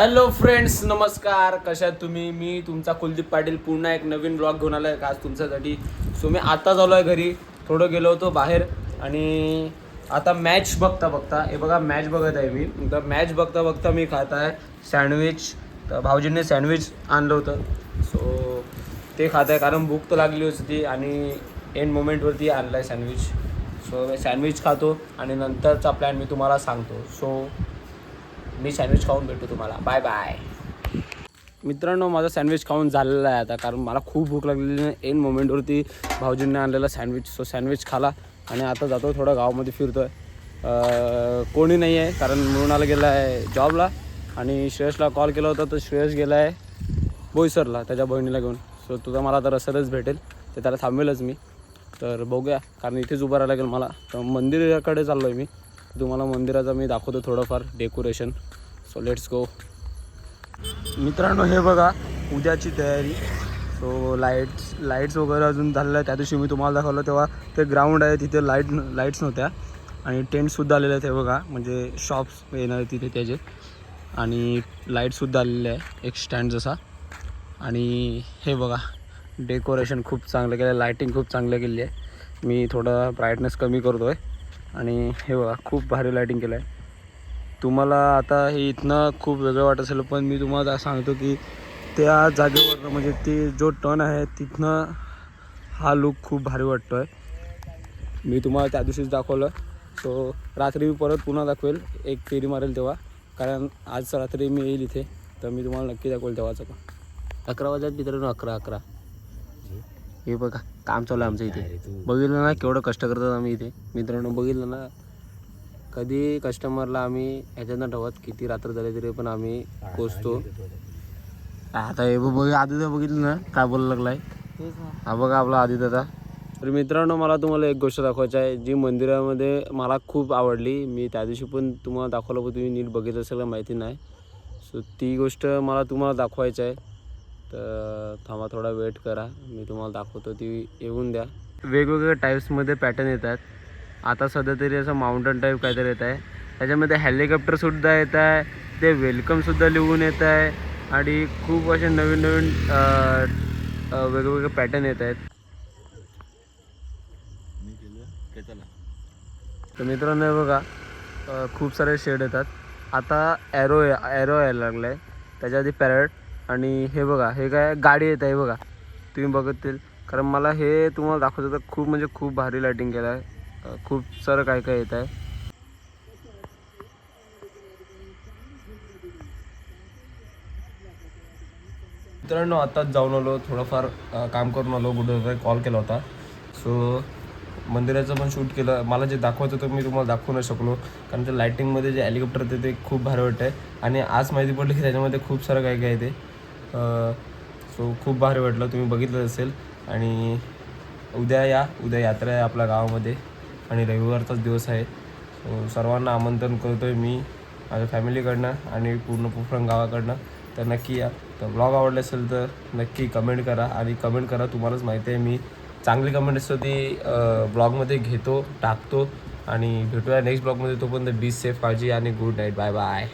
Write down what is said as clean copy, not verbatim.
Hello friends, नमस्कार. कशा आहात तुम्ही? मी तुमचा कुलदीप पाटील पुन्हा एक नवीन ब्लॉग घेऊन आला आहे आज तुमच्यासाठी. सो मी आत्ताच आलो आहे घरी. थोडं गेलो होतो बाहेर आणि आता मॅच बघता बघता हे बघा मॅच बघत आहे मी. तर मॅच बघता बघता मी खात आहे सँडविच. तर भाऊजींनी सँडविच आणलं होतं, सो ते खात आहे कारण भूक तर लागली होती आणि एंड मोमेंटवरती आणलं आहे सँडविच. सो सँडविच खातो आणि नंतरचा प्लॅन मी तुम्हाला सांगतो. सो मी सँडविच खाऊन भेटतो तुम्हाला. Bye bye. मित्रांनो, माझा सँडविच खाऊन झालेला आहे आता, कारण मला खूप भूक लागलेली आहे. एन मोमेंटवरती भाऊजींनी आणलेला सँडविच. सो सँडविच खाला आणि आता जातो थोडं गावामध्ये फिरतो आहे. कोणी नाही आहे कारण मृणाला गेला आहे जॉबला आणि श्रेयसला कॉल केला होता तर श्रेयस गेला आहे बोईसरला त्याच्या बहिणीला घेऊन. सो तुझा मला आता रसलच भेटेल, ते त्याला थांबवेलच मी. तर बघूया, कारण इथेच उभं राहायला लागेल मला. तर मंदिराकडे चाललो आहे मी. तुम्हाला मंदिराचा मी दाखवतो थोडंफार डेकोरेशन. So let's go. मित्रांनो, हे बघा उद्याची तयारी. सो लाईट्स वगैरे अजून झालेलं आहे. त्या दिवशी मी तुम्हाला दाखवलं तेव्हा ते ग्राउंड आहे तिथे लाईट्स नव्हत्या आणि टेंटसुद्धा आलेले आहेत. हे बघा, म्हणजे शॉप्स येणार तिथे त्याचे, आणि लाईटसुद्धा आलेले आहे एक स्टँड जसा. आणि हे बघा डेकोरेशन खूप चांगलं केलं आहे, लाईटिंग खूप चांगलं केली आहे. मी थोडा ब्राईटनेस कमी करतो आहे आणि हे बघा खूप भारी लाईटिंग केलं आहे. तुम्हाला आता हे इथनं खूप वेगळं वाटत असेल, पण मी तुम्हाला सांगतो की त्या जागेवर म्हणजे ते जो टर्न आहे तिथनं हा लूक खूप भारी वाटतो आहे. मी तुम्हाला त्या दिवशीच दाखवलं. सो रात्री मी परत पुन्हा दाखवेल, एक फेरी मारेल तेव्हा, कारण आज रात्री मी येईल इथे तर मी तुम्हाला नक्की दाखवेल तेव्हाचं. पण 11 वाजता मित्रांनो, 11 हे बघा काम चालू आहे आमचं इथे. बघितलं ना केवढं कष्ट करतात आम्ही इथे. मित्रांनो बघितलं ना, कधी कस्टमरला आम्ही ह्याच्यानं ठेवत किती रात्र झाले तरी पण आम्ही पोचतो. आता हे बघ आदित्य, बघितलं ना काय बोलायला लागलाय. हा बघा आपला आदित्य दादा. तर मित्रांनो, मला तुम्हाला एक गोष्ट दाखवायची आहे जी मंदिरामध्ये मला खूप आवडली. मी त्या दिवशी पण तुम्हाला दाखवलं, पण तुम्ही नीट बघितलं असेल माहिती नाही. सो ती गोष्ट मला तुम्हाला दाखवायची आहे. तर थांबा, थोडा वेट करा, मी तुम्हाला दाखवतो. ती येऊन द्या. वेगवेगळ्या टाईप्समध्ये पॅटर्न येतात. आता सध्या तरी असं माउंटन टाईप काहीतरी येत आहे. त्याच्यामध्ये हेलिकॉप्टरसुद्धा येत आहे, ते वेलकमसुद्धा लिहून येत आहे आणि खूप असे नवीन नवीन वेगवेगळे पॅटर्न येत आहेत. तर मित्रांनो हे बघा खूप सारे शेड येतात. आता ॲरो यायला लागला आहे, त्याच्या आधी पॅरट. आणि हे बघा हे काय गाडी येत आहे बघा, तुम्ही बघतील. कारण मला हे तुम्हाला दाखवतं तर खूप म्हणजे खूप भारी लाईटिंग केलं आहे. खूप सारं काय काय येत आहे. मित्रांनो आत्ताच जाऊन आलो, थोडंफार काम करून आलो. कुठं कॉल केला होता. सो मंदिराचं पण शूट केलं. मला जे दाखवायचं होतं मी तुम्हाला दाखवू नाही शकलो, कारण ते लाईटिंगमध्ये जे हेलिकॉप्टर येते ते खूप भारी वाटतं आहे. आणि आज माहिती पडलं की त्याच्यामध्ये खूप सारं काय काय येते. सो खूप भारी वाटलं, तुम्ही बघितलं असेल. आणि उद्या यात्रा आहे आपल्या गावामध्ये आणि रविवारचाच दिवस आहे. सो सर्वांना आमंत्रण करतो आहे मी माझ्या फॅमिलीकडनं आणि पूर्ण गावाकडनं. तर नक्की या. तर ब्लॉग आवडला असेल तर नक्की कमेंट करा, आणि कमेंट करा. तुम्हालाच माहिती आहे मी चांगली कमेंट असतो ती ब्लॉगमध्ये घेतो, टाकतो. आणि भेटूया नेक्स्ट ब्लॉगमध्ये. तोपर्यंत बी सेफ, काळजी आणि गुड नाईट. Bye bye.